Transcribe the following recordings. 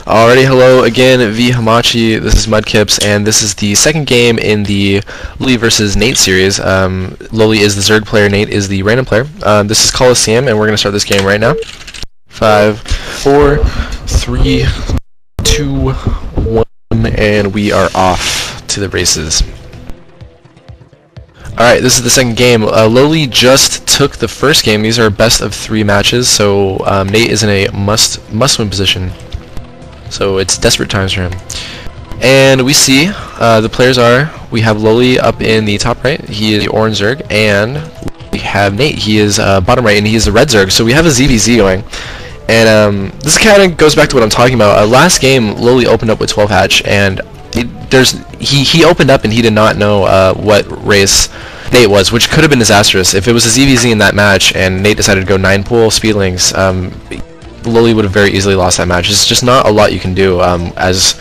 Alrighty, hello again, V Hamachi. This is Mudkips, and this is the second game in the Loli versus Nate series. Loli is the Zerg player, Nate is the random player. This is Coliseum, and we're gonna start this game right now. 5, 4, 3, 2, 1, and we are off to the races. Alright, this is the second game. Loli just took the first game. These are best of 3 matches, so Nate is in a must-win position. So it's desperate times for him. And we see the players are, we have Loli up in the top right, he is the orange Zerg, and we have Nate, he is bottom right, and he is the red Zerg. So we have a ZVZ going. And this kind of goes back to what I'm talking about. Last game, Loli opened up with 12 hatch, and he opened up and he did not know what race Nate was, which could have been disastrous. If it was a ZVZ in that match and Nate decided to go 9 pool speedlings, Loli would have very easily lost that match. It's just not a lot you can do as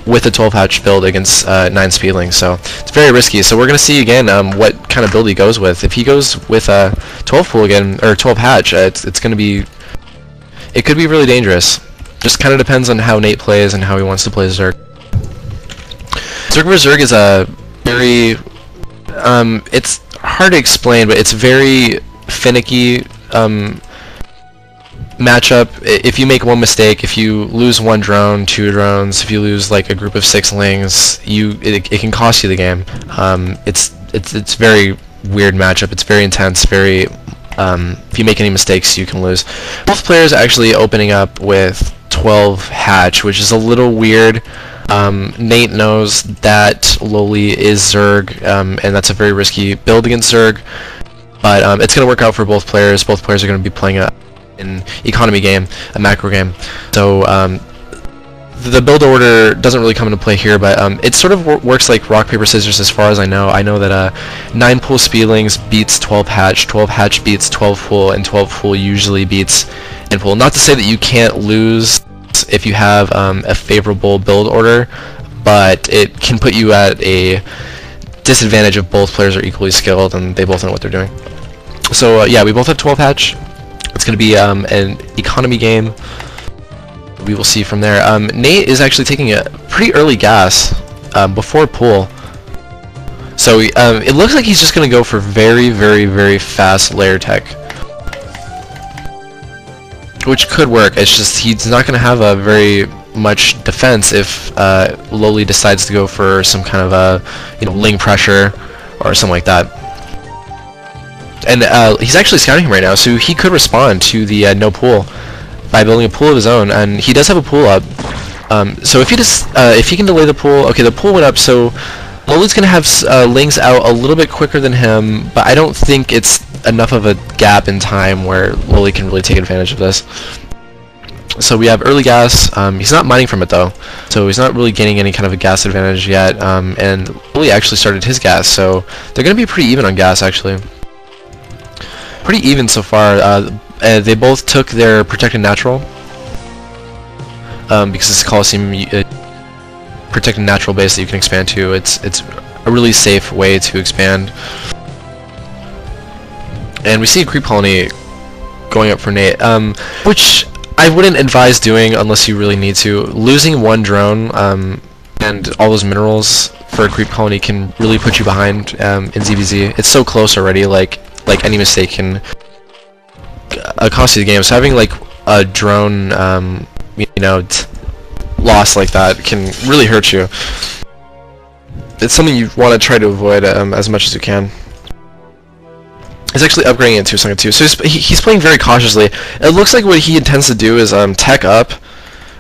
with a 12 hatch build against 9 speedlings, so it's very risky. So we're going to see again what kind of build he goes with. If he goes with a 12 pool again, or 12 hatch, it's going to be, it could be really dangerous. Just kind of depends on how Nate plays and how he wants to play Zerg. Zerg vs Zerg is a very, it's hard to explain, but it's very finicky matchup. If you make one mistake, if you lose 1 drone, 2 drones, if you lose like a group of 6 lings, it can cost you the game. It's very weird matchup. It's very intense. Very if you make any mistakes, you can lose. Both players actually opening up with 12 hatch, which is a little weird. Nate knows that Loli is Zerg, and that's a very risky build against Zerg, but it's going to work out for both players. Both players are going to be playing an economy game, a macro game. So the build order doesn't really come into play here, but it sort of works like rock, paper, scissors as far as I know. I know that 9 pool speedlings beats 12 hatch, 12 hatch beats 12 pool, and 12 pool usually beats 9 pool. Not to say that you can't lose if you have a favorable build order, but it can put you at a disadvantage if both players are equally skilled and they both know what they're doing. So yeah, we both have 12 hatch. It's going to be an economy game. We will see from there. Nate is actually taking a pretty early gas before pool. So it looks like he's just going to go for very, very, very fast layer tech, which could work. It's just he's not going to have a very much defense if Loli decides to go for some kind of a ling pressure or something like that. And he's actually scouting him right now, so he could respond to the no pool by building a pool of his own, and he does have a pool up. So if he can delay the pool, okay, the pool went up, so Loli's gonna have lings out a little bit quicker than him, but I don't think it's enough of a gap in time where Loli can really take advantage of this. So we have early gas. He's not mining from it though, so he's not really gaining any kind of a gas advantage yet. And Loli actually started his gas, so they're gonna be pretty even on gas actually. Pretty even so far. They both took their protected natural because it's a Coliseum protected natural base that you can expand to. It's a really safe way to expand. And we see a creep colony going up for Nate, which I wouldn't advise doing unless you really need to. Losing 1 drone and all those minerals for a creep colony can really put you behind in ZVZ. It's so close already. Like any mistake can cost you the game. So having like a drone, loss like that can really hurt you. It's something you want to try to avoid as much as you can. He's actually upgrading it to something too. So he's playing very cautiously. It looks like what he intends to do is tech up,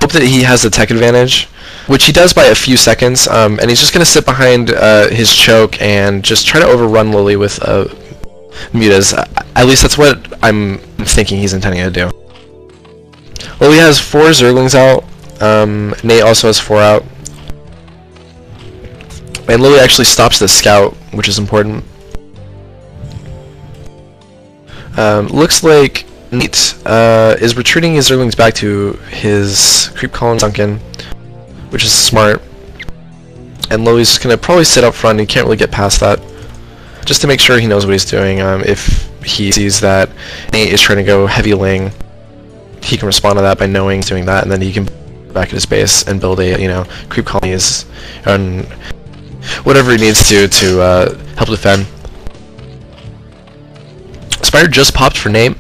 hope that he has the tech advantage, which he does by a few seconds, and he's just going to sit behind his choke and just try to overrun Loli with mutas. At least that's what I'm thinking he's intending to do. Loli has 4 Zerglings out. Nate also has 4 out. And Loli actually stops the scout, which is important. Looks like Nate is retreating his Zerglings back to his creep column sunken, which is smart. And Loli's just going to probably sit up front. He can't really get past that, just to make sure he knows what he's doing. If he sees that Nate is trying to go heavy ling, he can respond to that by knowing he's doing that, and then he can back at his base and build a, you know, creep colonies and whatever he needs to help defend. Spire just popped for Nate.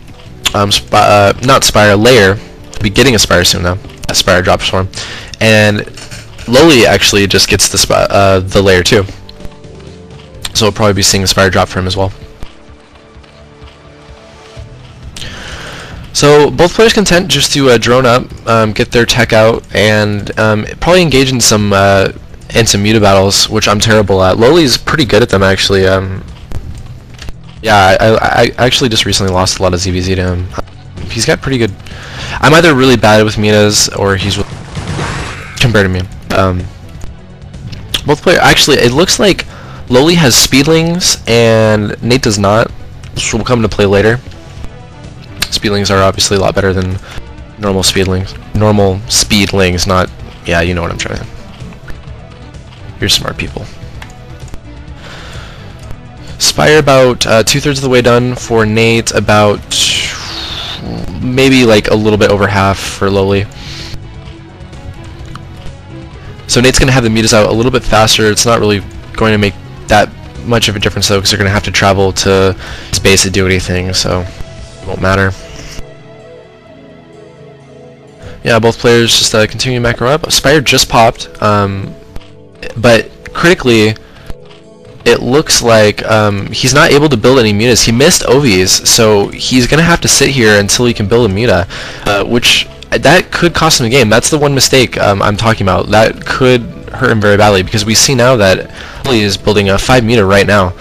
Not Spire, Lair. We'll be getting a Spire soon though. A Spire drops for him. And Loli actually just gets the Lair too. So we'll probably be seeing a Spire drop for him as well. So both players content just to drone up, get their tech out, and probably engage in some muta battles, which I'm terrible at. Loli's pretty good at them actually. Yeah, I actually just recently lost a lot of ZVZ to him. He's got pretty good. I'm either really bad with mutas or he's compared to me. Both players actually. It looks like Loli has speedlings and Nate does not, which will come into play later. Speedlings are obviously a lot better than normal speedlings. Normal speedlings, not... Yeah, you know what I'm trying to... You're smart people. Spire about 2/3 of the way done for Nate, about maybe like a little bit over half for Loli. So Nate's going to have the mutas out a little bit faster. It's not really going to make that much of a difference though, because they're going to have to travel to his base to do anything, so it won't matter. Yeah, both players just continue to macro up. Spire just popped, but critically, it looks like he's not able to build any mutas. He missed OVs, so he's going to have to sit here until he can build a muta, which that could cost him the game. That's the one mistake I'm talking about. That could hurt him very badly, because we see now that Loli is building a 5 muta right now,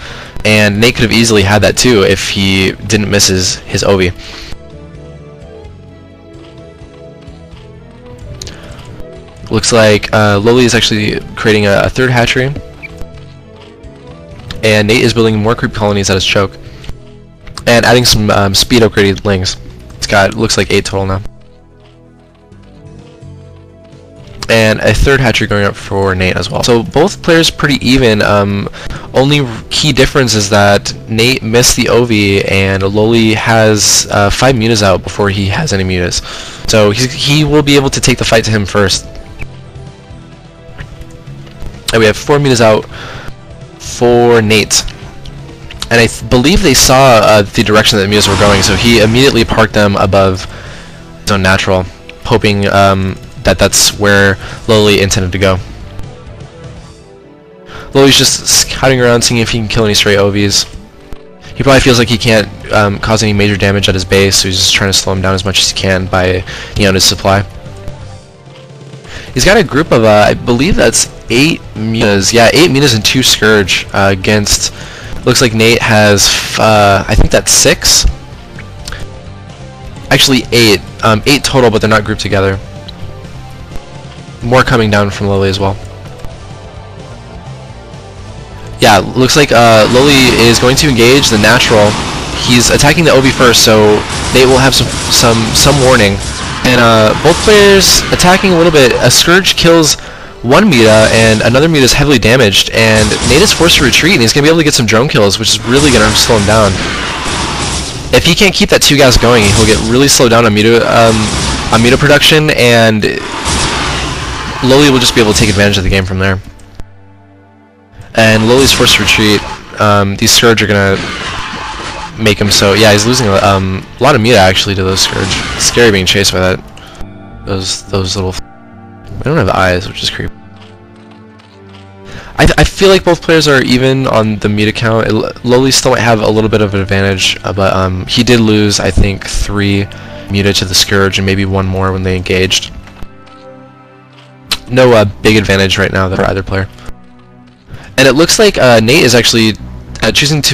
and Nate could have easily had that too if he didn't miss his OV. Looks like Loli is actually creating a third hatchery, and Nate is building more creep colonies at his choke, and adding some speed upgraded lings. It's got, looks like 8 total now. And a third hatchery going up for Nate as well. So both players pretty even. Only key difference is that Nate missed the OV and Loli has 5 mutas out before he has any mutas. So he will be able to take the fight to him first. And we have 4 mutas out for Nate. And I believe they saw the direction that the mutas were going, so he immediately parked them above his own natural, hoping that's where Loli intended to go. Loli's just scouting around, seeing if he can kill any stray OVs. He probably feels like he can't cause any major damage at his base, so he's just trying to slow him down as much as he can by his supply. He's got a group of, I believe that's 8 mutas. Yeah, 8 mutas and 2 Scourge against, looks like Nate has, I think that's 6? Actually 8. 8 total, but they're not grouped together. More coming down from Loli as well. Yeah, looks like Loli is going to engage the natural. He's attacking the OV first, so Nate will have some warning. And both players attacking a little bit. A Scourge kills one muta, and another muta is heavily damaged, and Nate is forced to retreat, and he's going to be able to get some drone kills, which is really going to slow him down. If he can't keep that 2 gas going, he'll get really slowed down on muta production, and Loli will just be able to take advantage of the game from there. And Loli's forced to retreat. These Scourge are going to make him so... Yeah, he's losing a lot of muta actually to those Scourge. It's scary being chased by that. Those little... I don't have eyes, which is creepy. I feel like both players are even on the muta count. Loli still might have a little bit of an advantage, but he did lose, I think, 3 muta to the Scourge and maybe 1 more when they engaged. No big advantage right now for either player. And it looks like Nate is actually choosing to